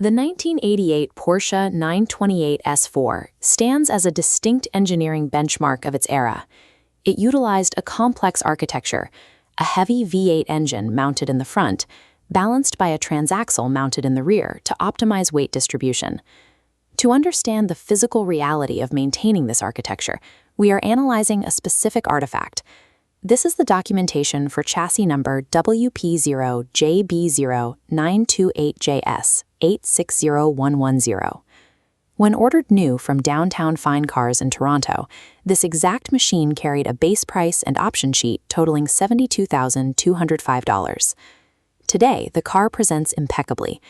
The 1988 Porsche 928 S4 stands as a distinct engineering benchmark of its era. It utilized a complex architecture, a heavy V8 engine mounted in the front, balanced by a transaxle mounted in the rear to optimize weight distribution. To understand the physical reality of maintaining this architecture, we are analyzing a specific artifact. This is the documentation for chassis number WP0JB0928JS860110. When ordered new from downtown Fine Cars in Toronto, this exact machine carried a base price and option sheet totaling $72,205. Today, the car presents impeccably.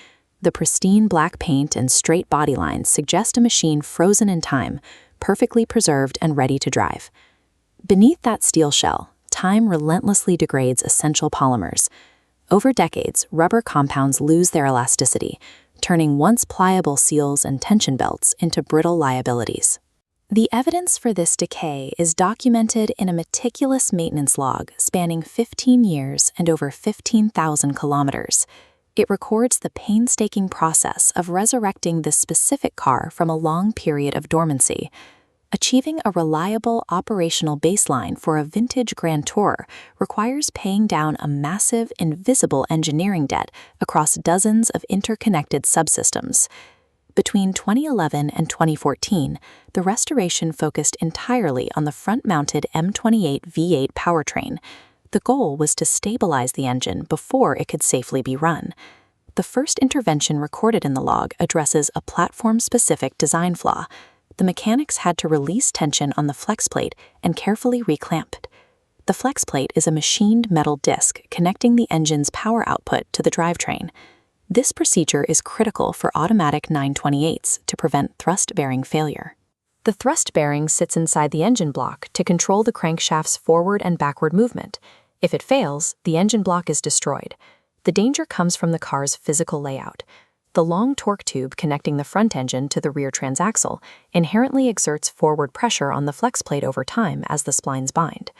The pristine black paint and straight body lines suggest a machine frozen in time, perfectly preserved and ready to drive. Beneath that steel shell, time relentlessly degrades essential polymers. Over decades, rubber compounds lose their elasticity, turning once pliable seals and tension belts into brittle liabilities. The evidence for this decay is documented in a meticulous maintenance log spanning 15 years and over 15,000 kilometers. It records the painstaking process of resurrecting this specific car from a long period of dormancy. Achieving a reliable operational baseline for a vintage Grand Tour requires paying down a massive, invisible engineering debt across dozens of interconnected subsystems. Between 2011 and 2014, the restoration focused entirely on the front-mounted M28 V8 powertrain. The goal was to stabilize the engine before it could safely be run. The first intervention recorded in the log addresses a platform-specific design flaw. The mechanics had to release tension on the flex plate and carefully reclamp it. The flex plate is a machined metal disc connecting the engine's power output to the drivetrain. This procedure is critical for automatic 928s to prevent thrust-bearing failure. The thrust bearing sits inside the engine block to control the crankshaft's forward and backward movement. If it fails, the engine block is destroyed. The danger comes from the car's physical layout. The long torque tube connecting the front engine to the rear transaxle inherently exerts forward pressure on the flex plate over time as the splines bind.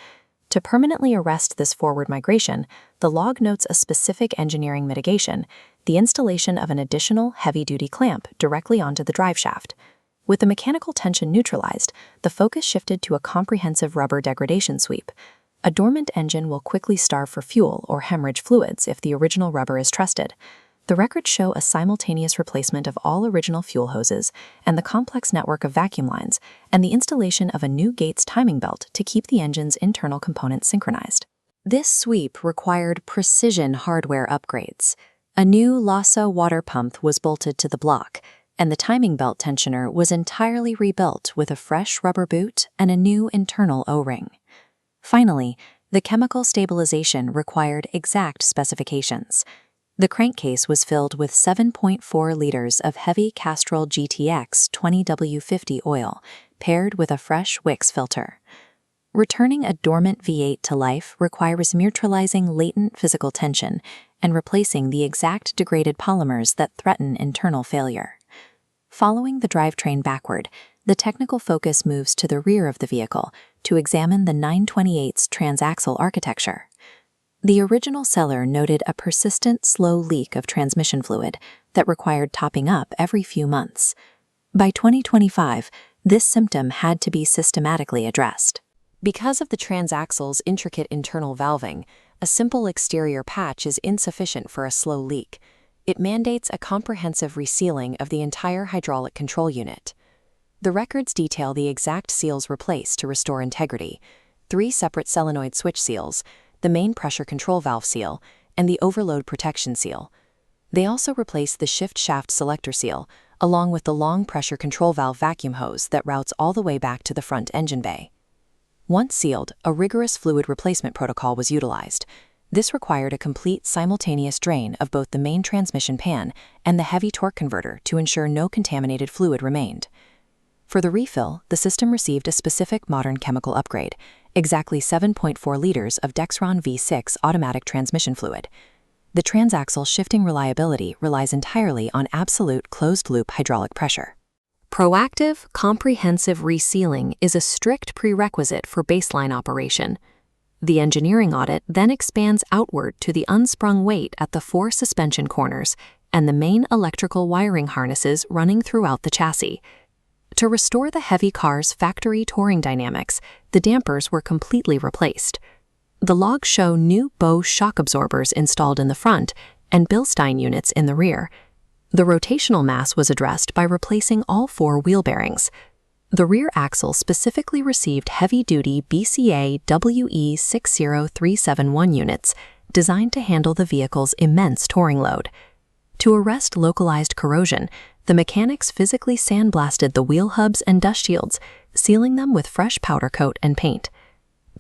To permanently arrest this forward migration, the log notes a specific engineering mitigation, the installation of an additional heavy-duty clamp directly onto the driveshaft. With the mechanical tension neutralized, the focus shifted to a comprehensive rubber degradation sweep. A dormant engine will quickly starve for fuel or hemorrhage fluids if the original rubber is trusted. The records show a simultaneous replacement of all original fuel hoses and the complex network of vacuum lines, and the installation of a new Gates timing belt to keep the engine's internal components synchronized. This sweep required precision hardware upgrades. A new Lasso water pump was bolted to the block, and the timing belt tensioner was entirely rebuilt with a fresh rubber boot and a new internal O-ring. Finally, the chemical stabilization required exact specifications. The crankcase was filled with 7.4 liters of heavy Castrol GTX 20W50 oil, paired with a fresh Wix filter. Returning a dormant V8 to life requires neutralizing latent physical tension and replacing the exact degraded polymers that threaten internal failure. Following the drivetrain backward, the technical focus moves to the rear of the vehicle to examine the 928's transaxle architecture. The original seller noted a persistent slow leak of transmission fluid that required topping up every few months. By 2025, this symptom had to be systematically addressed. Because of the transaxle's intricate internal valving, a simple exterior patch is insufficient for a slow leak. It mandates a comprehensive resealing of the entire hydraulic control unit. The records detail the exact seals replaced to restore integrity: 3 separate solenoid switch seals, the main pressure control valve seal, and the overload protection seal. They also replaced the shift shaft selector seal, along with the long pressure control valve vacuum hose that routes all the way back to the front engine bay. Once sealed, a rigorous fluid replacement protocol was utilized. This required a complete simultaneous drain of both the main transmission pan and the heavy torque converter to ensure no contaminated fluid remained. For the refill, the system received a specific modern chemical upgrade, exactly 7.4 liters of Dexron V6 automatic transmission fluid. The transaxle shifting reliability relies entirely on absolute closed-loop hydraulic pressure. Proactive, comprehensive resealing is a strict prerequisite for baseline operation. The engineering audit then expands outward to the unsprung weight at the 4 suspension corners and the main electrical wiring harnesses running throughout the chassis. To restore the heavy car's factory touring dynamics, the dampers were completely replaced. The logs show new Bose shock absorbers installed in the front and Bilstein units in the rear. The rotational mass was addressed by replacing all 4 wheel bearings. The rear axle specifically received heavy-duty BCA WE60371 units designed to handle the vehicle's immense touring load. To arrest localized corrosion, the mechanics physically sandblasted the wheel hubs and dust shields, sealing them with fresh powder coat and paint.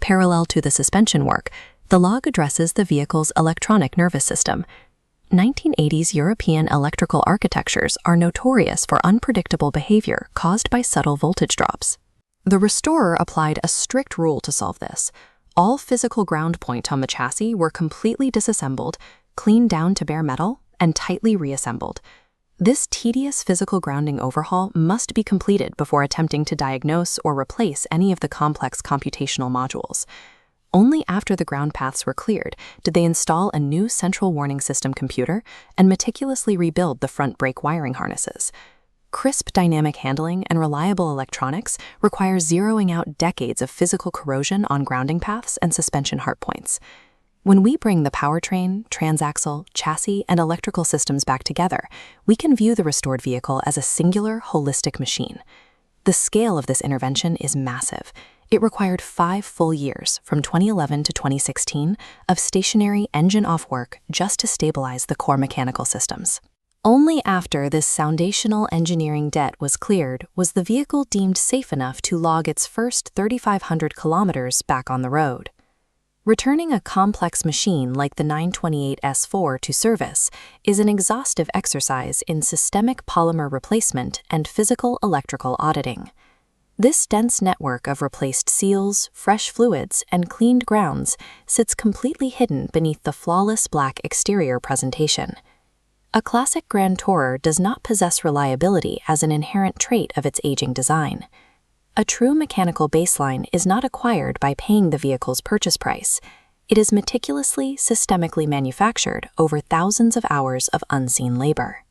Parallel to the suspension work, the log addresses the vehicle's electronic nervous system. 1980s European electrical architectures are notorious for unpredictable behavior caused by subtle voltage drops. The restorer applied a strict rule to solve this. All physical ground point on the chassis were completely disassembled, cleaned down to bare metal, and tightly reassembled. This tedious physical grounding overhaul must be completed before attempting to diagnose or replace any of the complex computational modules. Only after the ground paths were cleared did they install a new central warning system computer and meticulously rebuild the front brake wiring harnesses. Crisp dynamic handling and reliable electronics require zeroing out decades of physical corrosion on grounding paths and suspension hardpoints. When we bring the powertrain, transaxle, chassis, and electrical systems back together, we can view the restored vehicle as a singular, holistic machine. The scale of this intervention is massive. It required 5 full years, from 2011 to 2016, of stationary engine-off work just to stabilize the core mechanical systems. Only after this foundational engineering debt was cleared was the vehicle deemed safe enough to log its first 3,500 kilometers back on the road. Returning a complex machine like the 928 S4 to service is an exhaustive exercise in systemic polymer replacement and physical electrical auditing. This dense network of replaced seals, fresh fluids, and cleaned grounds sits completely hidden beneath the flawless black exterior presentation. A classic Grand Tourer does not possess reliability as an inherent trait of its aging design. A true mechanical baseline is not acquired by paying the vehicle's purchase price. It is meticulously, systemically manufactured over thousands of hours of unseen labor.